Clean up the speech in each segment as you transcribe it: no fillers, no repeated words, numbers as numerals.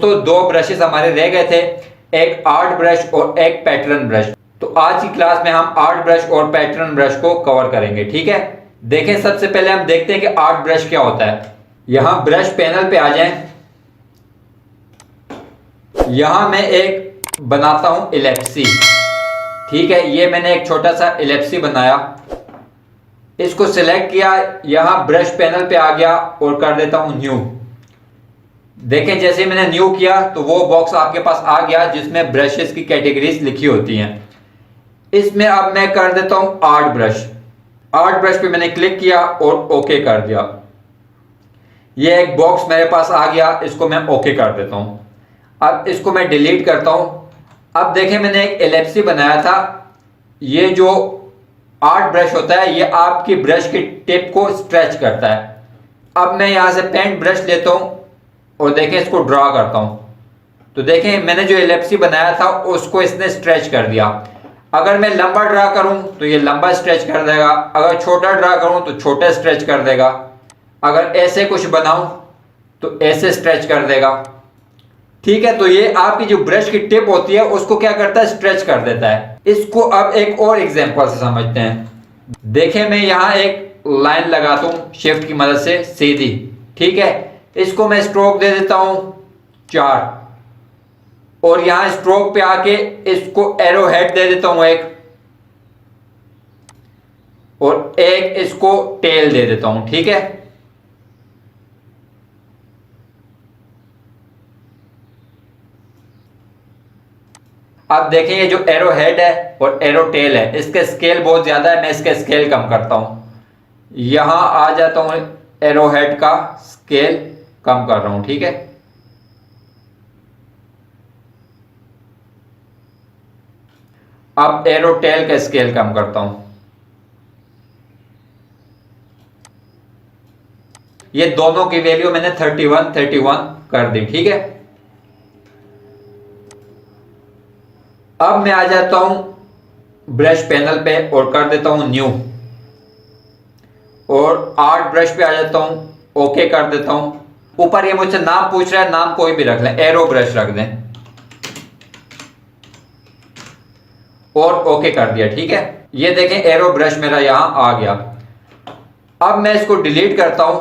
तो दो ब्रशेस हमारे रह गए थे, एक आर्ट ब्रश और एक पैटर्न ब्रश। तो आज की क्लास में हम आर्ट ब्रश और पैटर्न ब्रश को कवर करेंगे, ठीक है। देखें, सबसे पहले हम देखते हैं कि आर्ट ब्रश क्या होता है। यहां ब्रश पैनल पे आ जाएं। यहां मैं एक बनाता हूं इलिप्सी, ठीक है। ये मैंने एक छोटा सा इलिप्सी बनाया, इसको सिलेक्ट किया, यहां ब्रश पैनल पे आ गया और कर देता हूं न्यू। देखें, जैसे मैंने न्यू किया तो वो बॉक्स आपके पास आ गया जिसमें ब्रशेस की कैटेगरीज लिखी होती हैं। इसमें अब मैं कर देता हूं आर्ट ब्रश। आर्ट ब्रश पे मैंने क्लिक किया और ओके कर दिया। ये एक बॉक्स मेरे पास आ गया, इसको मैं ओके कर देता हूं। अब इसको मैं डिलीट करता हूं। अब देखें, मैंने एक एलिप्सी बनाया था। ये जो आर्ट ब्रश होता है ये आपकी ब्रश की टिप को स्ट्रेच करता है। अब मैं यहां से पेंट ब्रश लेता हूं और देखें इसको ड्रा करता हूं। तो देखें, मैंने जो एलिप्सी बनाया था उसको इसने स्ट्रेच कर दिया। अगर मैं लंबा ड्रा करूं तो ये लंबा स्ट्रेच कर देगा, अगर छोटा ड्रा करूं तो छोटा स्ट्रेच कर देगा, अगर ऐसे कुछ बनाऊं तो ऐसे स्ट्रेच कर देगा, ठीक है। तो ये आपकी जो ब्रश की टिप होती है उसको क्या करता है, स्ट्रेच कर देता है। इसको अब एक और एग्जांपल से समझते हैं। देखें, मैं यहां एक लाइन लगाता हूं शिफ्ट की मदद से सीधी, ठीक है। इसको मैं स्ट्रोक दे देता हूं 4 और यहां स्ट्रोक पे आके इसको एरो हेड दे देता हूं एक, और एक इसको टेल दे देता हूं, ठीक है। अब देखें, ये जो एरो हेड है और एरो टेल है इसके स्केल बहुत ज्यादा है, मैं इसके स्केल कम करता हूं। यहां आ जाता हूं, एरो हेड का स्केल कम कर रहा हूं, ठीक है। अब एरो टेल का स्केल कम करता हूं। ये दोनों की वैल्यू मैंने 31 कर दी, ठीक है। अब मैं आ जाता हूं ब्रश पैनल पे और कर देता हूं न्यू, और आर्ट ब्रश पे आ जाता हूं, ओके कर देता हूं। ऊपर ये मुझसे नाम पूछ रहा है, नाम कोई भी रख लें, एरो ब्रश रख दें और ओके कर दिया, ठीक है। ये देखें, एरो ब्रश मेरा यहां आ गया। अब मैं इसको डिलीट करता हूं,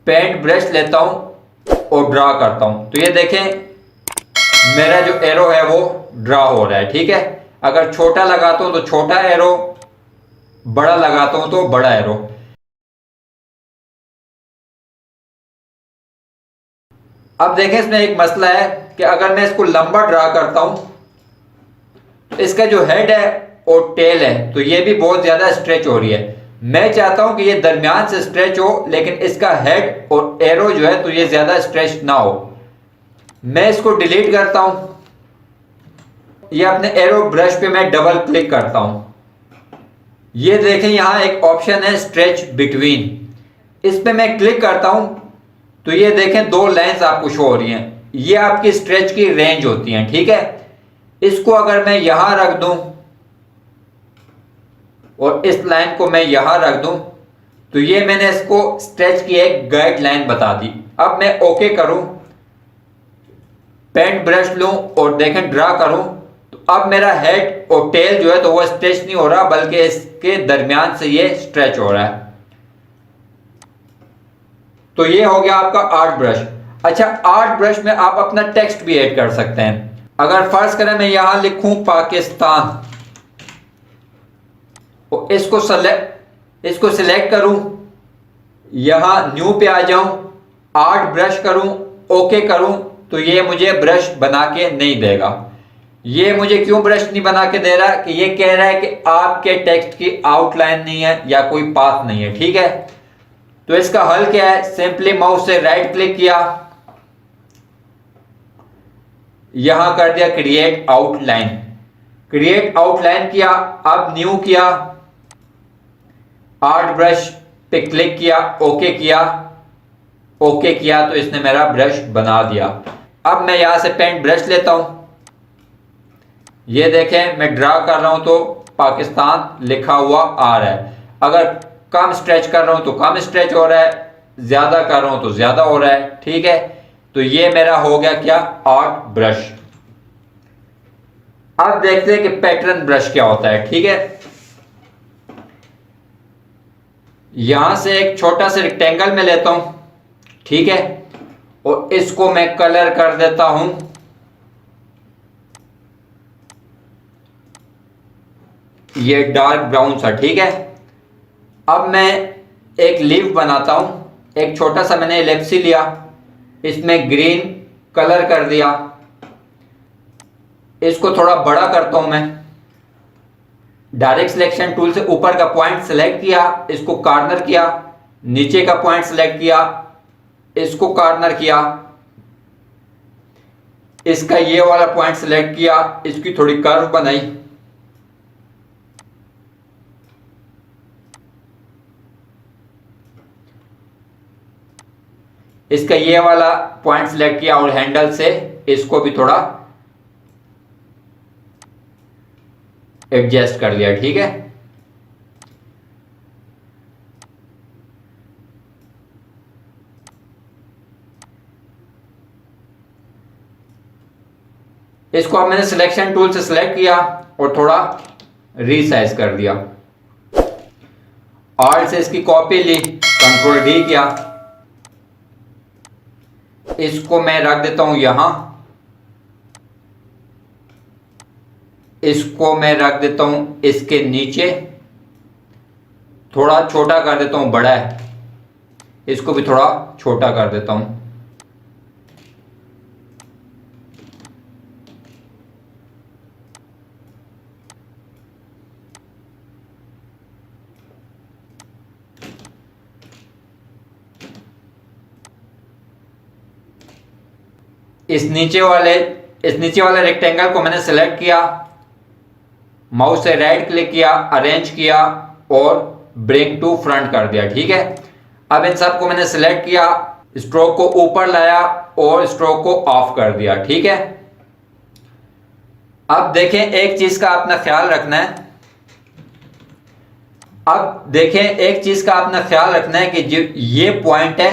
पेंट ब्रश लेता हूं और ड्रा करता हूं। तो ये देखें, मेरा जो एरो है वो ड्रा हो रहा है, ठीक है। अगर छोटा लगाता हूं तो छोटा एरो, बड़ा लगाता हूं तो बड़ा एरो। अब देखें, इसमें एक मसला है कि अगर मैं इसको लंबा ड्रा करता हूं तो इसका जो हेड है और टेल है तो ये भी बहुत ज्यादा स्ट्रेच हो रही है। मैं चाहता हूं कि ये दरमियान से स्ट्रेच हो, लेकिन इसका हेड और एरो जो है तो ये ज्यादा स्ट्रेच ना हो। मैं इसको डिलीट करता हूं। ये अपने एरो ब्रश पे मैं डबल क्लिक करता हूं। ये देखें, यहां एक ऑप्शन है स्ट्रेच बिटवीन, इस पे मैं क्लिक करता हूं तो ये देखें दो लाइंस आपको शो हो रही हैं। ये आपकी स्ट्रेच की रेंज होती हैं, ठीक है। इसको अगर मैं यहां रख दूं और इस लाइन को मैं यहां रख दूं तो ये मैंने इसको स्ट्रेच की एक गाइडलाइन बता दी। अब मैं ओके करूं, पेंट ब्रश लूं और देखें ड्रा करूं तो अब मेरा हेड और टेल जो है तो वो स्ट्रेच नहीं हो रहा, बल्कि इसके दरमियान से ये स्ट्रेच हो रहा है। तो ये हो गया आपका आर्ट ब्रश। अच्छा, आर्ट ब्रश में आप अपना टेक्स्ट भी ऐड कर सकते हैं। अगर फर्ज करें मैं यहां लिखूं पाकिस्तान और इसको सिलेक्ट करूं, यहां न्यू पे आ जाऊं, आर्ट ब्रश करूं, ओके करूं तो ये मुझे ब्रश बना के नहीं देगा। ये मुझे क्यों ब्रश नहीं बना के दे रहा, कि ये कह रहा है कि आपके टेक्स्ट की आउटलाइन नहीं है या कोई पाथ नहीं है, ठीक है। तो इसका हल क्या है, सिंपली माउस से राइट क्लिक किया, यहां कर दिया क्रिएट आउटलाइन, क्रिएट आउटलाइन किया। अब न्यू किया, आर्ट ब्रश पे क्लिक किया, ओके किया, ओके किया तो इसने मेरा ब्रश बना दिया। अब मैं यहां से पेंट ब्रश लेता हूं, ये देखें मैं ड्रा कर रहा हूं तो पाकिस्तान लिखा हुआ आ रहा है। अगर कम स्ट्रेच कर रहा हूं तो कम स्ट्रेच हो रहा है, ज्यादा कर रहा हूं तो ज्यादा हो रहा है, ठीक है। तो ये मेरा हो गया क्या, आर्ट ब्रश। अब देखते हैं कि पैटर्न ब्रश क्या होता है। ठीक है, यहां से एक छोटा सा रेक्टेंगल में लेता हूं, ठीक है, और इसको मैं कलर कर देता हूं ये डार्क ब्राउन सा। ठीक है, अब मैं एक लीफ बनाता हूं। एक छोटा सा मैंने एलिप्सी लिया, इसमें ग्रीन कलर कर दिया, इसको थोड़ा बड़ा करता हूं मैं। डायरेक्ट सिलेक्शन टूल से ऊपर का पॉइंट सिलेक्ट किया, इसको कॉर्नर किया, नीचे का पॉइंट सिलेक्ट किया, इसको कॉर्नर किया, इसका ये वाला पॉइंट सिलेक्ट किया, इसकी थोड़ी कर्व बनाई, इसका ये वाला पॉइंट सिलेक्ट किया और हैंडल से इसको भी थोड़ा एडजस्ट कर लिया। ठीक है, इसको अब मैंने सिलेक्शन टूल से सिलेक्ट किया और थोड़ा रीसाइज कर दिया। ऑल्ट से इसकी कॉपी ली, कंट्रोल डी किया, इसको मैं रख देता हूं यहां, इसको मैं रख देता हूं इसके नीचे, थोड़ा छोटा कर देता हूं, बड़ा है, इसको भी थोड़ा छोटा कर देता हूं। इस नीचे वाले रेक्टेंगल को मैंने सेलेक्ट किया, माउस से राइट क्लिक किया, अरेंज किया और ब्रिंग टू फ्रंट कर दिया। ठीक है, अब इन सबको मैंने सेलेक्ट किया, स्ट्रोक को ऊपर लाया और स्ट्रोक को ऑफ कर दिया। ठीक है, अब देखें एक चीज का अपना ख्याल रखना है। अब देखें एक चीज का अपना ख्याल रखना है कि जो ये पॉइंट है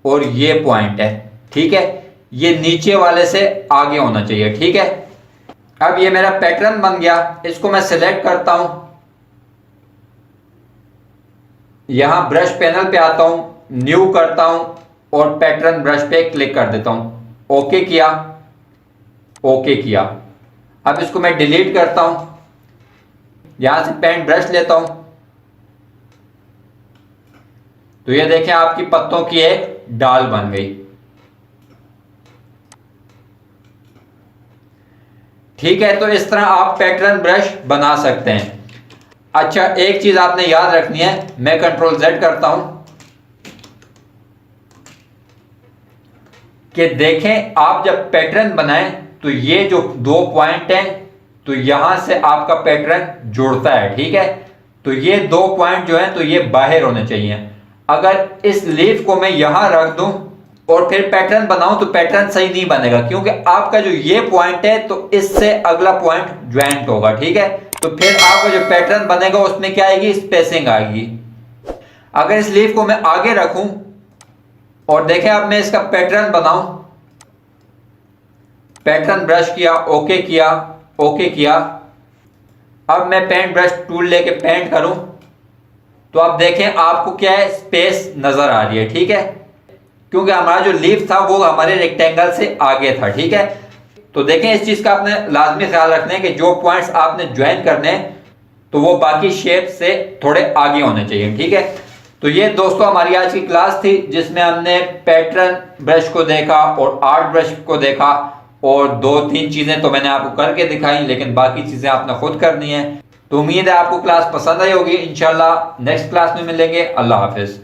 और ये पॉइंट है, ठीक है, ये नीचे वाले से आगे होना चाहिए। ठीक है, अब ये मेरा पैटर्न बन गया, इसको मैं सिलेक्ट करता हूं, यहां ब्रश पैनल पे आता हूं, न्यू करता हूं और पैटर्न ब्रश पे क्लिक कर देता हूं। ओके किया, ओके किया। अब इसको मैं डिलीट करता हूं, यहां से पेंट ब्रश लेता हूं, तो ये देखें आपकी पत्तों की एक डाल बन गई। ठीक है, तो इस तरह आप पैटर्न ब्रश बना सकते हैं। अच्छा, एक चीज आपने याद रखनी है, मैं कंट्रोल जेड करता हूं कि देखें आप जब पैटर्न बनाएं तो ये जो दो पॉइंट हैं तो यहां से आपका पैटर्न जुड़ता है। ठीक है, तो ये दो पॉइंट जो हैं तो ये बाहर होने चाहिए। अगर इस लीफ को मैं यहां रख दूं और फिर पैटर्न बनाऊं तो पैटर्न सही नहीं बनेगा, क्योंकि आपका जो ये पॉइंट है तो इससे अगला पॉइंट ज्वाइंट होगा। ठीक है, तो फिर आपका जो पैटर्न बनेगा उसमें क्या आएगी, स्पेसिंग आएगी। अगर इस लीफ को मैं आगे रखूं और देखें अब मैं इसका पैटर्न बनाऊं, पैटर्न ब्रश किया, ओके किया, ओके किया। अब मैं पेंट ब्रश टूल लेके पेंट करूं तो अब देखें आपको क्या है, स्पेस नजर आ रही है। ठीक है, क्योंकि हमारा जो लीफ था वो हमारे रेक्टेंगल से आगे था। ठीक है, तो देखें इस चीज का आपने लाजमी ख्याल रखना है कि जो पॉइंट्स आपने ज्वाइन करने हैं तो वो बाकी शेप से थोड़े आगे होने चाहिए। ठीक है, तो ये दोस्तों हमारी आज की क्लास थी जिसमें हमने पैटर्न ब्रश को देखा और आर्ट ब्रश को देखा, और दो तीन चीजें तो मैंने आपको करके दिखाई, लेकिन बाकी चीजें आपने खुद करनी है। तो उम्मीद है आपको क्लास पसंद आई होगी। इंशाल्लाह नेक्स्ट क्लास में मिलेंगे। अल्लाह हाफिज।